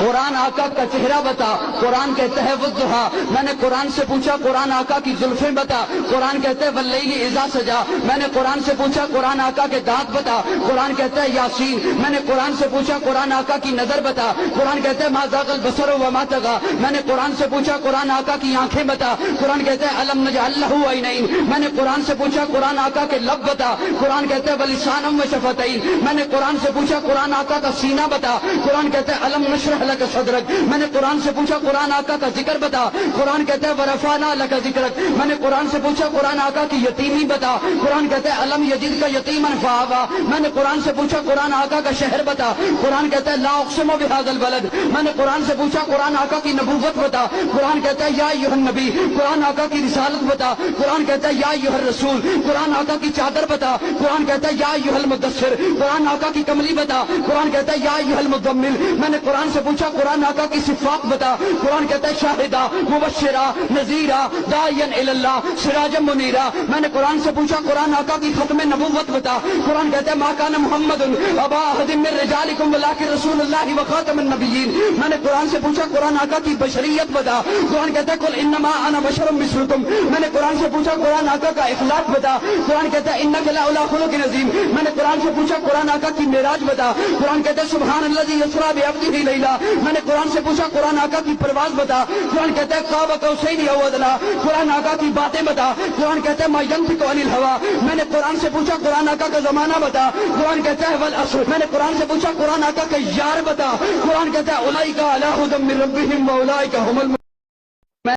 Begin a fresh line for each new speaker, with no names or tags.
قرآن آقا کا چہرہ بتا، قرآن کہتا ہے والضحیٰ، میں نے قرآن سے پوچھا قرآن آقا کی زلفیں بتا، قرآن کہتا ہے واللیل اذا سجا، میں نے قرآن سے پوچھا قرآن آقا کے دانت بتا، قرآن کہتا ہے یاسین، میں نے قرآن سے پوچھا قرآن آقا کی نظر بتا، قرآن کہتا ہے ما زاغ البصر وما طغى، میں نے قرآن سے پوچھا قرآن آقا کی آنکھیں بتا، قرآن کہتا ہے الم نجعل لہ عینین، میں نے قرآن سے پوچھا قرآن آقا کے لب بتا، قرآن کہتا ہے ولسانا وشفتین، میں نے قرآن سے پوچھا قرآن آقا کا سینہ بتا، قرآن کہتا ہے الم نشرح لک صدرک، میں نے قرآن سے پوچھا قرآن آقا کا ذکر بتا، قرآن کہتا ہے ورفعنا لک ذکرک، میں نے قرآن سے پوچھا قرآن آقا کی یتیمی بتا، قرآن کہتا ہے الم یجدک یتیما فآوی، میں نے قرآن سے پوچھا قرآن آقا کا شہر بتا، قرآن کہتا ہے لا اقسم بہذا البلد، میں نے قرآن سے پوچھا قرآن آقا کی نبوت بتا، قرآن کہتا ہے یا ایھا النبی، قرآن آقا کی رسالت بتا، قرآن کہتا ہے یا ایھا الرسول، قرآن آقا کی چادر بتا، قرآن کہتا ہے یا ایھا المدثر، قرآن آقا کی کملی بتا، قرآن کہتا ہے یا ایھا المزمل، میں نے قرآن سے پوچھا قرآن آقا کی صفات بتا، قرآن کہتا ہے شاہدہ مبشرہ نذیرہ داعیا الی اللہ سراجا منیرہ، میں نے قرآن سے پوچھا قرآن آقا کی ختم نبوت بتا، قرآن کہتا ہے ما کان محمد ابا احد من رجالکم ولکن رسول اللہ وخاتم النبیین، میں نے قرآن سے پوچھا قرآن آقا کی بشریت بتا، قرآن کہتا ہے قل انما انا بشر مثلکم، میں نے قرآن سے پوچھا قرآن آقا کا اخلاق بتا، قرآن کہتا ہے انک لعلی خلق عظیم، میں نے قرآن سے پوچھا قرآن آقا کی معراج بتا، قرآن کہتا ہے سبحان الذی یسری بعبدہ لیلا، میں نے قرآن سے پوچھا قرآن آقا کی پرواز بتا، قرآن کہتا ہے قاب قوسین او ادنی، قرآن آقا کی باتیں بتا، قرآن کہتا ہے ما ینطق عن الہوی، میں نے قرآن سے پوچھا قرآن آقا کا زمانہ بتا، قرآن کہتا ہے والعصر، میں نے قرآن سے پوچھا قرآن آقا کا یار بتا، قرآن کہتا ہے اولئک علی ھدی من ربہم واولئک هم